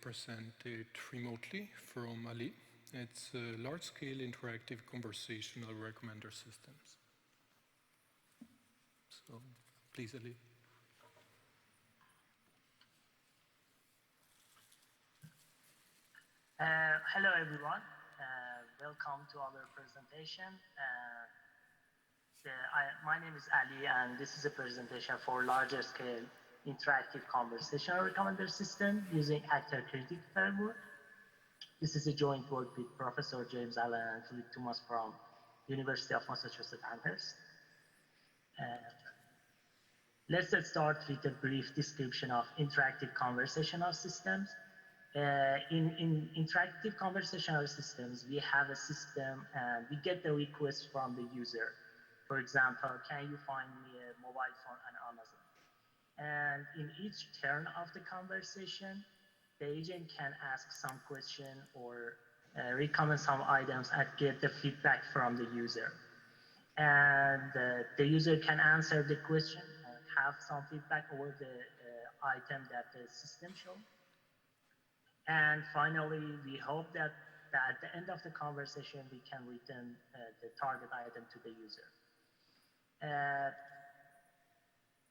presented remotely from Ali. It's large-scale interactive conversational recommender systems. So, please, Ali. Hello, everyone. Welcome to our presentation. My name is Ali, and this is a presentation for larger scale interactive conversational recommender system using actor critic framework. This is a joint work with Professor James Allan and Philip Thomas from University of Massachusetts Amherst. Let's start with a brief description of interactive conversational systems. In interactive conversational systems, we have a system and we get the request from the user. For example, can you find me a mobile phone on Amazon? And in each turn of the conversation, the agent can ask some question or recommend some items and get the feedback from the user. And the user can answer the question and have some feedback over the item that the system shows. And finally, we hope that at the end of the conversation, we can return the target item to the user.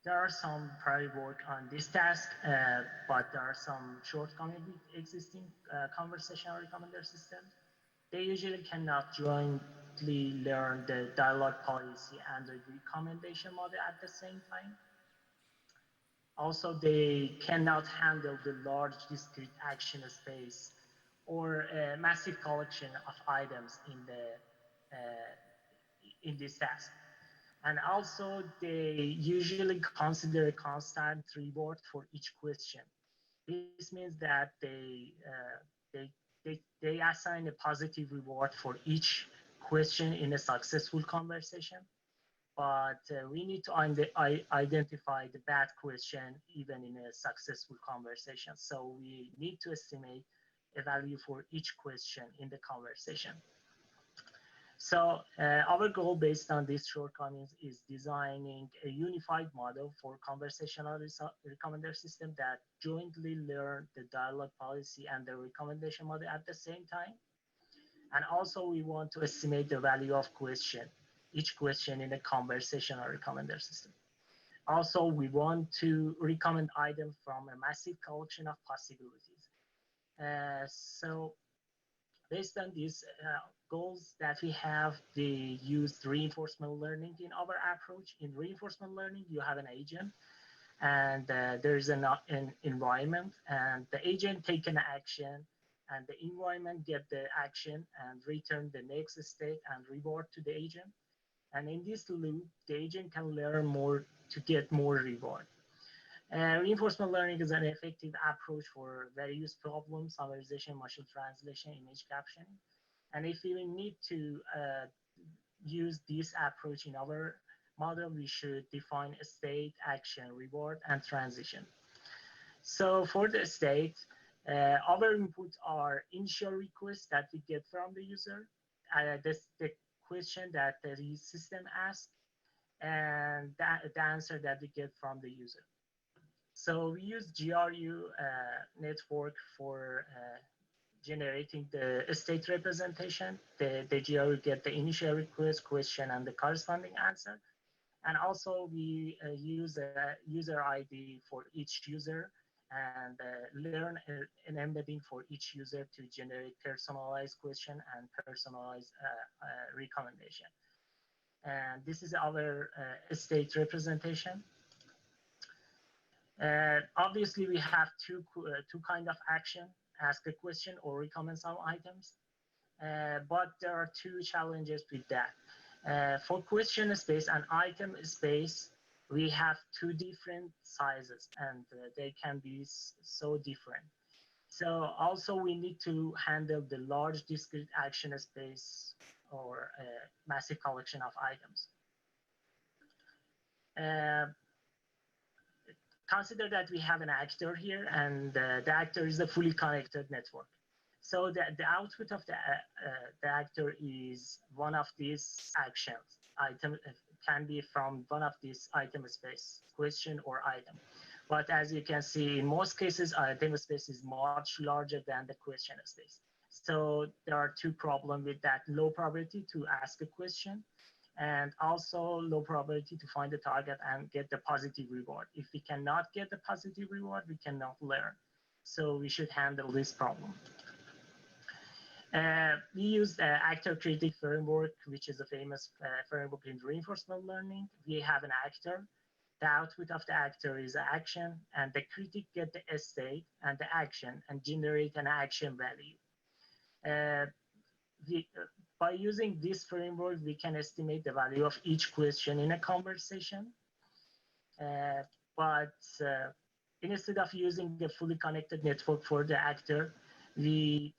There are some prior work on this task, but there are some shortcomings with existing conversational recommender systems. They usually cannot jointly learn the dialogue policy and the recommendation model at the same time. Also, they cannot handle the large discrete action space or a massive collection of items in this task. And also, they usually consider a constant reward for each question. This means that they assign a positive reward for each question in a successful conversation. But we need to identify the bad question even in a successful conversation. So we need to estimate a value for each question in the conversation. So our goal based on these shortcomings is designing a unified model for conversational recommender system that jointly learn the dialogue policy and the recommendation model at the same time. And also we want to estimate the value of each question in a conversational recommender system. Also, we want to recommend items from a massive collection of possibilities. So based on these goals that we have, they used reinforcement learning in our approach. In reinforcement learning, you have an agent and there is an environment, and the agent take an action and the environment get the action and return the next state and reward to the agent. And in this loop, the agent can learn more to get more reward. Reinforcement learning is an effective approach for various problems, summarization, machine translation, image captioning. And if we need to use this approach in our model, we should define a state, action, reward, and transition. So for the state, our inputs are initial requests that we get from the user, the question that the system asks, and the answer that we get from the user. So we use GRU network for generating the state representation. The GRU get the initial request, question, and the corresponding answer. And also we use a user ID for each user and learn an embedding for each user to generate personalized question and personalized recommendation. And this is our state representation. Obviously, we have two kinds of action: ask a question or recommend some items. But there are two challenges with that. For question space and item space, we have two different sizes, and they can be so different. So also we need to handle the large discrete action space or a massive collection of items. Consider that we have an actor here, and the actor is a fully connected network. So the output of the actor is one of these actions. Item can be from one of these item space, question or item. But as you can see, in most cases, item space is much larger than the question space. So there are two problems with that: low probability to ask a question, and also low probability to find the target and get the positive reward. If we cannot get the positive reward, we cannot learn. So we should handle this problem. We use the actor critic framework, which is a famous framework in reinforcement learning. We have an actor. The output of the actor is an action, and the critic get the state and the action and generate an action value. By using this framework, we can estimate the value of each question in a conversation. But instead of using the fully connected network for the actor, we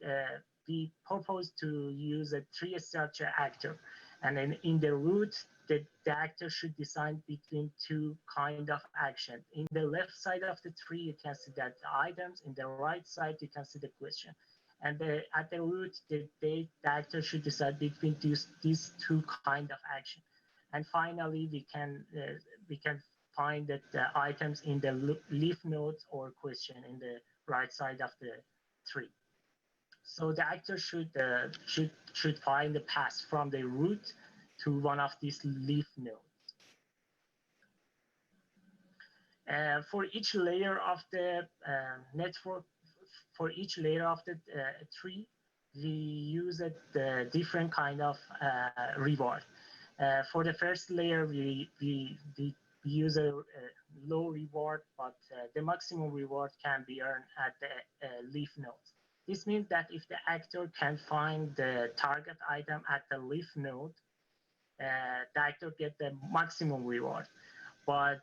propose to use a tree structure actor. And then in the root, the actor should decide between two kind of action. In the left side of the tree, you can see that the items. In the right side, you can see the question. And at the root, the actor should decide between these two kind of action. And finally, we can find that the items in the leaf nodes or question in the right side of the tree. So the actor should find the path from the root to one of these leaf nodes. For each layer of the network, for each layer of the tree, we use a different kind of reward. For the first layer, we use a low reward, but the maximum reward can be earned at the leaf nodes. This means that if the actor can find the target item at the leaf node, the actor gets the maximum reward. But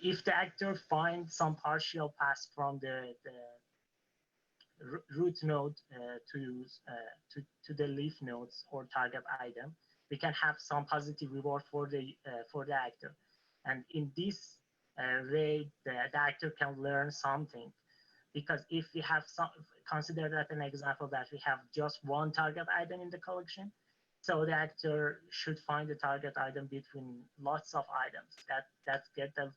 if the actor finds some partial path from the root node to the leaf nodes or target item, we can have some positive reward for the actor. And in this way, the actor can learn something. Because if we have consider that an example that we have just one target item in the collection, so the actor should find the target item between lots of items that get the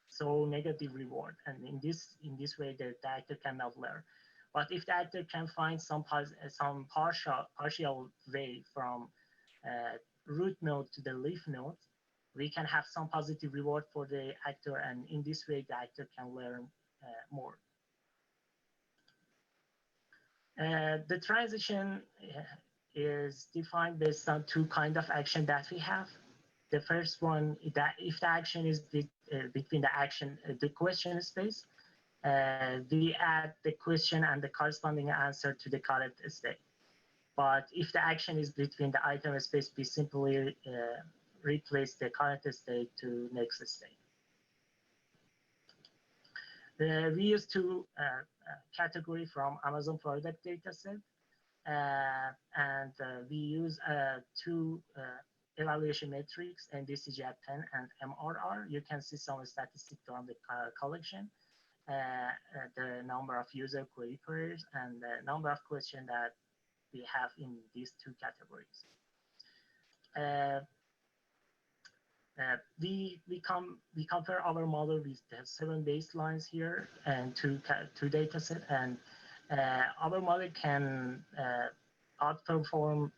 so negative reward. And in this way, the actor cannot learn. But if the actor can find some partial way from root node to the leaf node, we can have some positive reward for the actor, and in this way, the actor can learn more. The transition is defined based on two kind of action that we have. The first one, that if the action is between the question space, we add the question and the corresponding answer to the current state. But if the action is between the item space, we simply replace the current state to next state. We use two categories from Amazon product dataset, and we use two evaluation metrics, NDCG at 10 and MRR. You can see some statistics from the collection, the number of user query pairs, and the number of questions that we have in these two categories. We compare our model with the 7 baselines here and two data set, and our model can outperform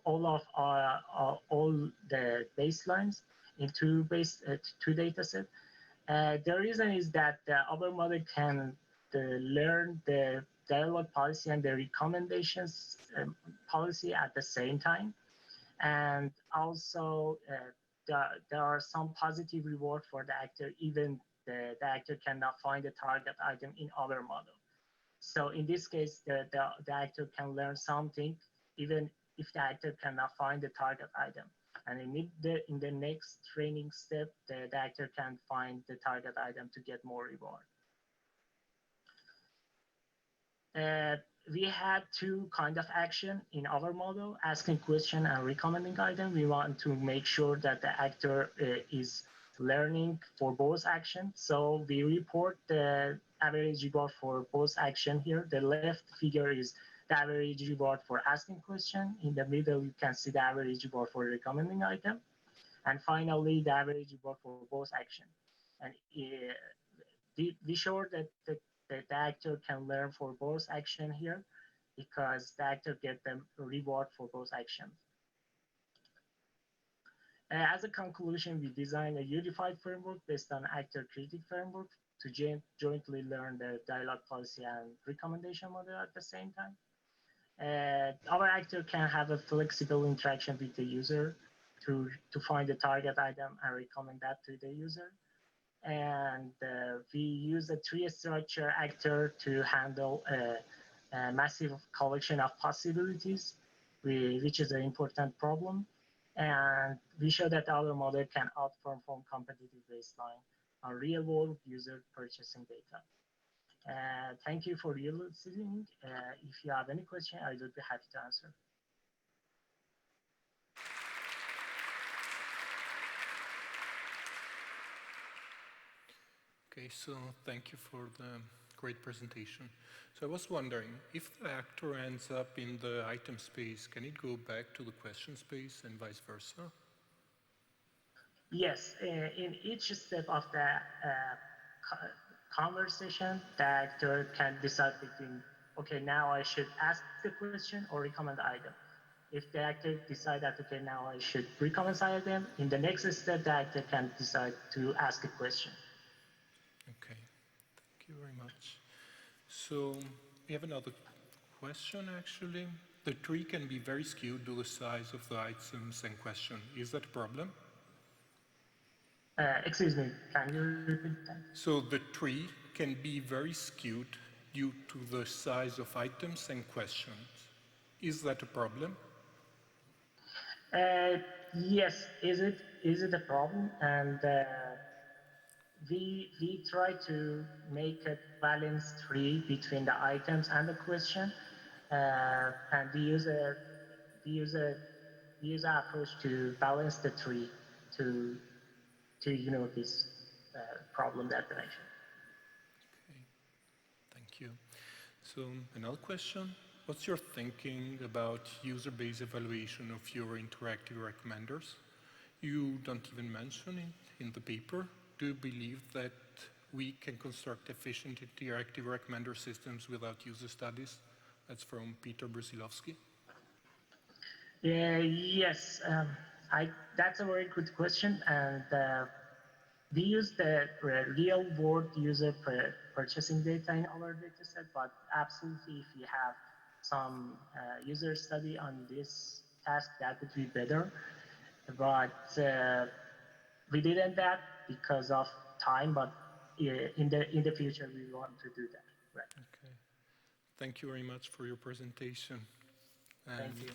all the baselines in two data set. The reason is that our model can learn the dialogue policy and the recommendations policy at the same time. And also, there are some positive reward for the actor, even the actor cannot find the target item in our model. So in this case, the actor can learn something, even if the actor cannot find the target item. And in the next training step, the actor can find the target item to get more reward. We had two kind of action in our model, asking question and recommending item. We want to make sure that the actor is learning for both actions. So we report the average reward for both action here. The left figure is the average reward for asking question. In the middle, you can see the average reward for recommending item. And finally, the average reward for both action. And be sure that the actor can learn for both action here, because the actor get them reward for both actions. As a conclusion, we designed a unified framework based on actor critic framework to jointly learn the dialogue policy and recommendation model at the same time. Our actor can have a flexible interaction with the user to find the target item and recommend that to the user. And we use a tree structure actor to handle a massive collection of possibilities, which is an important problem. And we show that our model can outperform competitive baseline on real-world user purchasing data. Thank you for your listening. If you have any question, I would be happy to answer. Okay, so thank you for the great presentation. So I was wondering, if the actor ends up in the item space, can it go back to the question space and vice versa? Yes, in each step of the conversation, the actor can decide between, okay, now I should ask the question or recommend the item. If the actor decides that, okay, now I should recommend the item, in the next step, the actor can decide to ask a question. Okay, thank you very much. So we have another question, actually. The tree can be very skewed to the size of the items and question. Is that a problem? Excuse me, can you repeat that? So the tree can be very skewed due to the size of items and questions. Is that a problem? Yes, is it a problem? And we try to make a balanced tree between the items and the question, and we use an approach to balance the tree to this problem that I mentioned. Okay, thank you. So another question. What's your thinking about user-based evaluation of your interactive recommenders? You don't even mention it in the paper. Do you believe that we can construct efficient interactive recommender systems without user studies? That's from Peter Brusilowski. Yes, that's a very good question. And we use the real-world user purchasing data in our data set, but absolutely, if we have some user study on this task, that would be better. But we didn't that because of time, but in the future, we want to do that. Right. Okay. Thank you very much for your presentation. Thank you.